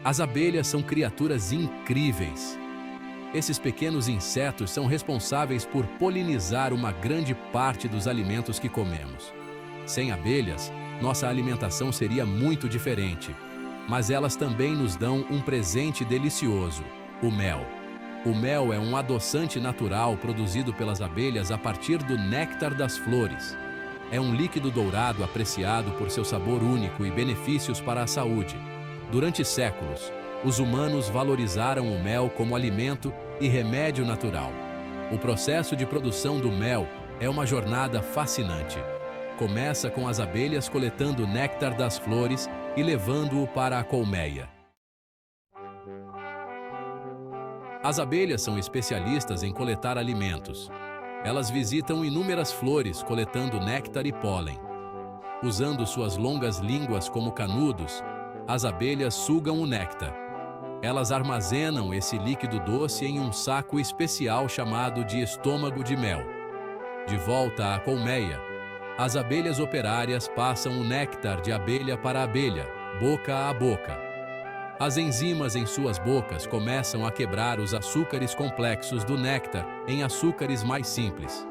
As abelhas são criaturas incríveis. Esses pequenos insetos são responsáveis por polinizar uma grande parte dos alimentos que comemos. Sem abelhas, nossa alimentação seria muito diferente. Mas elas também nos dão um presente delicioso: o mel. O mel é um adoçante natural produzido pelas abelhas a partir do néctar das flores. É um líquido dourado apreciado por seu sabor único e benefícios para a saúde. Durante séculos, os humanos valorizaram o mel como alimento e remédio natural. O processo de produção do mel é uma jornada fascinante. Começa com as abelhas coletando o néctar das flores e levando-o para a colmeia. As abelhas são especialistas em coletar alimentos. Elas visitam inúmeras flores coletando néctar e pólen. Usando suas longas línguas como canudos, as abelhas sugam o néctar. Elas armazenam esse líquido doce em um saco especial chamado de estômago de mel. De volta à colmeia, as abelhas operárias passam o néctar de abelha para abelha, boca a boca. As enzimas em suas bocas começam a quebrar os açúcares complexos do néctar em açúcares mais simples.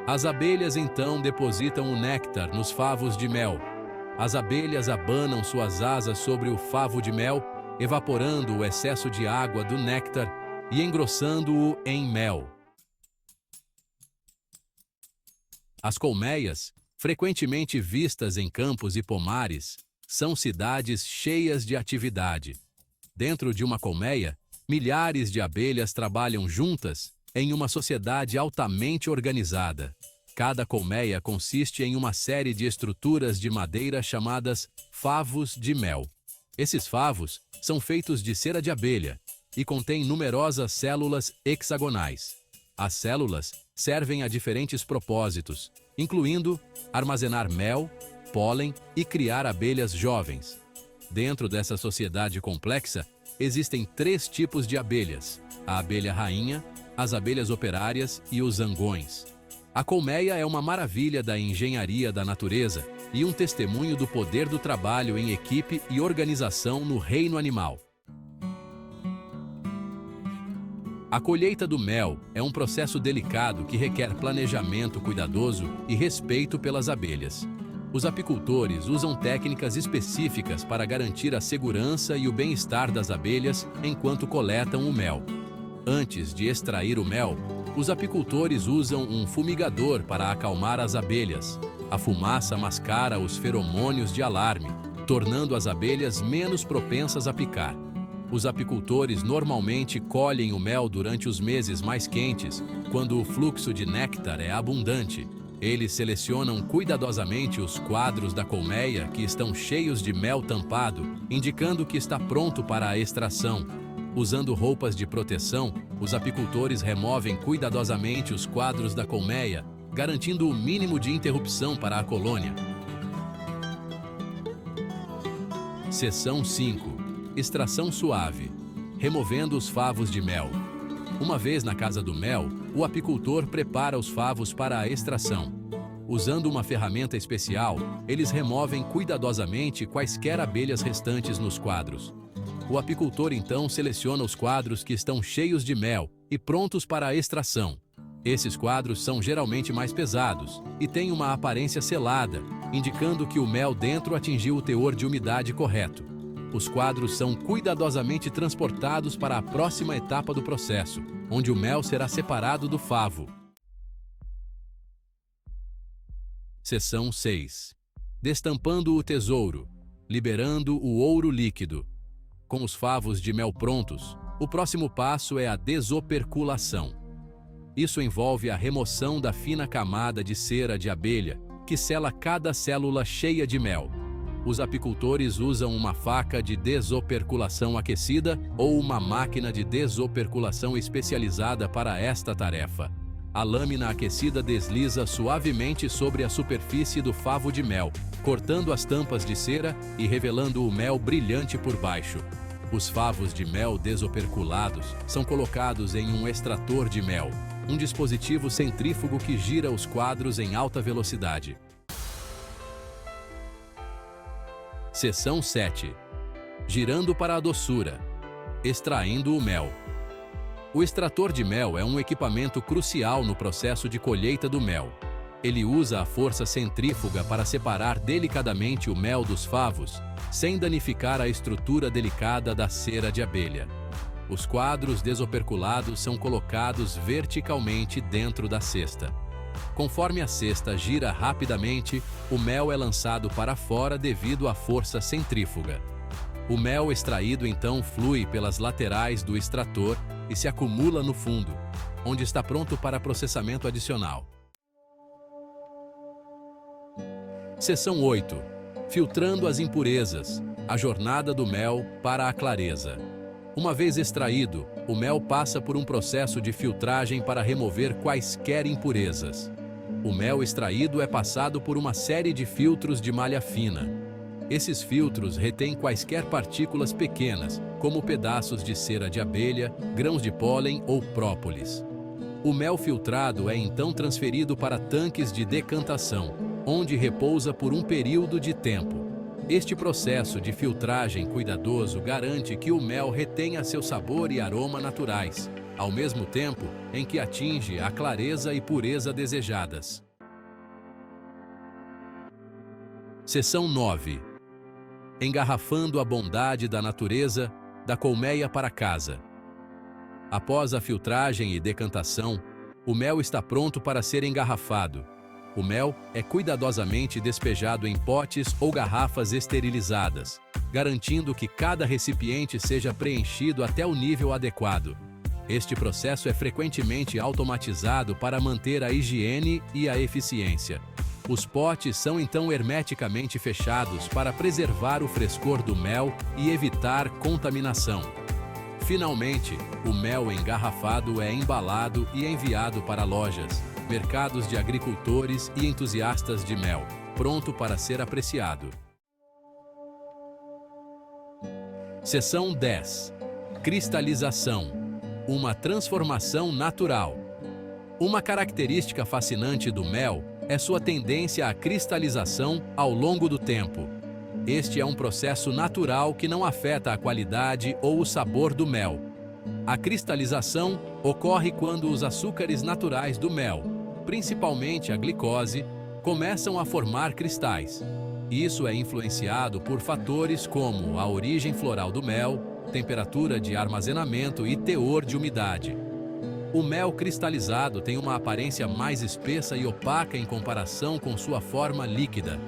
As abelhas então depositam o néctar nos favos de mel. As abelhas abanam suas asas sobre o favo de mel, evaporando o excesso de água do néctar e engrossando-o em mel. As colmeias, frequentemente vistas em campos e pomares, são cidades cheias de atividade. Dentro de uma colmeia, milhares de abelhas trabalham juntas em uma sociedade altamente organizada. Cada colmeia consiste em uma série de estruturas de madeira chamadas favos de mel. Esses favos são feitos de cera de abelha e contêm numerosas células hexagonais. As células servem a diferentes propósitos, incluindo armazenar mel, pólen e criar abelhas jovens. Dentro dessa sociedade complexa, existem 3 tipos de abelhas: a abelha rainha, as abelhas operárias e os zangões. A colmeia é uma maravilha da engenharia da natureza e um testemunho do poder do trabalho em equipe e organização no reino animal. A colheita do mel é um processo delicado que requer planejamento cuidadoso e respeito pelas abelhas. Os apicultores usam técnicas específicas para garantir a segurança e o bem-estar das abelhas enquanto coletam o mel. Antes de extrair o mel, os apicultores usam um fumigador para acalmar as abelhas. A fumaça mascara os feromônios de alarme, tornando as abelhas menos propensas a picar. Os apicultores normalmente colhem o mel durante os meses mais quentes, quando o fluxo de néctar é abundante. Eles selecionam cuidadosamente os quadros da colmeia que estão cheios de mel tampado, indicando que está pronto para a extração. Usando roupas de proteção, os apicultores removem cuidadosamente os quadros da colmeia, garantindo o mínimo de interrupção para a colônia. Seção 5. Extração suave. Removendo os favos de mel. Uma vez na casa do mel, o apicultor prepara os favos para a extração. Usando uma ferramenta especial, eles removem cuidadosamente quaisquer abelhas restantes nos quadros. O apicultor então seleciona os quadros que estão cheios de mel e prontos para a extração. Esses quadros são geralmente mais pesados e têm uma aparência selada, indicando que o mel dentro atingiu o teor de umidade correto. Os quadros são cuidadosamente transportados para a próxima etapa do processo, onde o mel será separado do favo. Seção 6. Destampando o tesouro, liberando o ouro líquido. Com os favos de mel prontos, o próximo passo é a desoperculação. Isso envolve a remoção da fina camada de cera de abelha, que sela cada célula cheia de mel. Os apicultores usam uma faca de desoperculação aquecida ou uma máquina de desoperculação especializada para esta tarefa. A lâmina aquecida desliza suavemente sobre a superfície do favo de mel, cortando as tampas de cera e revelando o mel brilhante por baixo. Os favos de mel desoperculados são colocados em um extrator de mel, um dispositivo centrífugo que gira os quadros em alta velocidade. Seção 7. girando para a doçura, extraindo o mel. O extrator de mel é um equipamento crucial no processo de colheita do mel. Ele usa a força centrífuga para separar delicadamente o mel dos favos, sem danificar a estrutura delicada da cera de abelha. Os quadros desoperculados são colocados verticalmente dentro da cesta. Conforme a cesta gira rapidamente, o mel é lançado para fora devido à força centrífuga. O mel extraído então flui pelas laterais do extrator e se acumula no fundo, onde está pronto para processamento adicional. Seção 8. Filtrando as impurezas. A jornada do mel para a clareza. Uma vez extraído, o mel passa por um processo de filtragem para remover quaisquer impurezas. O mel extraído é passado por uma série de filtros de malha fina. Esses filtros retêm quaisquer partículas pequenas, como pedaços de cera de abelha, grãos de pólen ou própolis. O mel filtrado é então transferido para tanques de decantação, onde repousa por um período de tempo. Este processo de filtragem cuidadoso garante que o mel retenha seu sabor e aroma naturais, ao mesmo tempo em que atinge a clareza e pureza desejadas. Seção 9. Engarrafando a bondade da natureza, da colmeia para casa. Após a filtragem e decantação, o mel está pronto para ser engarrafado. O mel é cuidadosamente despejado em potes ou garrafas esterilizadas, garantindo que cada recipiente seja preenchido até o nível adequado. Este processo é frequentemente automatizado para manter a higiene e a eficiência. Os potes são então hermeticamente fechados para preservar o frescor do mel e evitar contaminação. Finalmente, o mel engarrafado é embalado e enviado para lojas, mercados de agricultores e entusiastas de mel, pronto para ser apreciado. Seção 10. Cristalização. Uma transformação natural. Uma característica fascinante do mel é sua tendência à cristalização ao longo do tempo. Este é um processo natural que não afeta a qualidade ou o sabor do mel. A cristalização ocorre quando os açúcares naturais do mel, principalmente a glicose, começam a formar cristais. Isso é influenciado por fatores como a origem floral do mel, temperatura de armazenamento e teor de umidade. O mel cristalizado tem uma aparência mais espessa e opaca em comparação com sua forma líquida.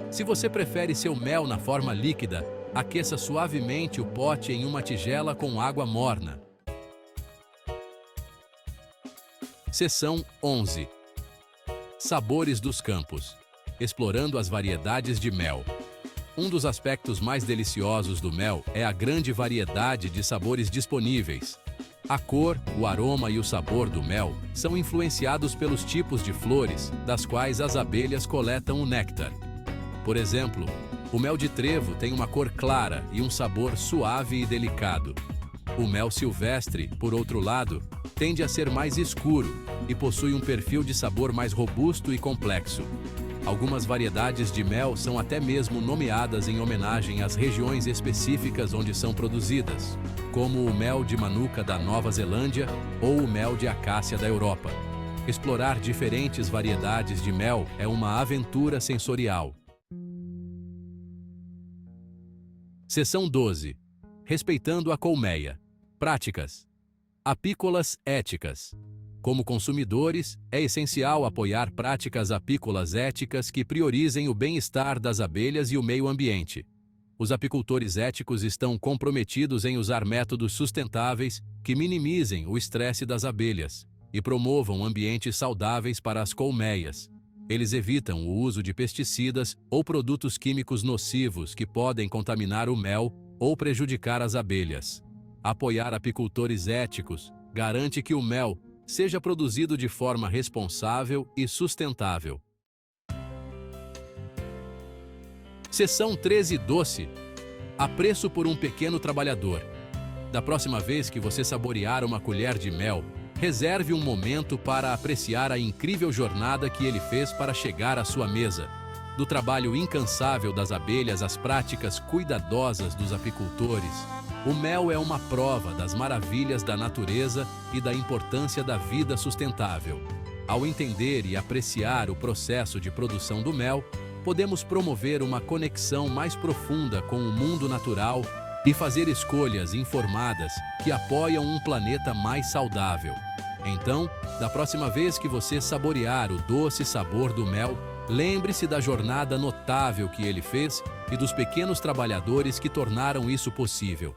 Se você prefere seu mel na forma líquida, aqueça suavemente o pote em uma tigela com água morna. Seção 11. Sabores dos campos. Explorando as variedades de mel. Um dos aspectos mais deliciosos do mel é a grande variedade de sabores disponíveis. A cor, o aroma e o sabor do mel são influenciados pelos tipos de flores das quais as abelhas coletam o néctar. Por exemplo, o mel de trevo tem uma cor clara e um sabor suave e delicado. O mel silvestre, por outro lado, tende a ser mais escuro e possui um perfil de sabor mais robusto e complexo. Algumas variedades de mel são até mesmo nomeadas em homenagem às regiões específicas onde são produzidas, como o mel de manuka da Nova Zelândia ou o mel de acácia da Europa. Explorar diferentes variedades de mel é uma aventura sensorial. Seção 12. Respeitando a colmeia. Práticas. Apícolas éticas. Como consumidores, é essencial apoiar práticas apícolas éticas que priorizem o bem-estar das abelhas e o meio ambiente. Os apicultores éticos estão comprometidos em usar métodos sustentáveis que minimizem o estresse das abelhas e promovam ambientes saudáveis para as colmeias. Eles evitam o uso de pesticidas ou produtos químicos nocivos que podem contaminar o mel ou prejudicar as abelhas. Apoiar apicultores éticos garante que o mel seja produzido de forma responsável e sustentável. Seção 13 doce. Apreço por um pequeno trabalhador. Da próxima vez que você saborear uma colher de mel, reserve um momento para apreciar a incrível jornada que ele fez para chegar à sua mesa. Do trabalho incansável das abelhas às práticas cuidadosas dos apicultores, o mel é uma prova das maravilhas da natureza e da importância da vida sustentável. Ao entender e apreciar o processo de produção do mel, podemos promover uma conexão mais profunda com o mundo natural e fazer escolhas informadas que apoiam um planeta mais saudável. Então, da próxima vez que você saborear o doce sabor do mel, lembre-se da jornada notável que ele fez e dos pequenos trabalhadores que tornaram isso possível.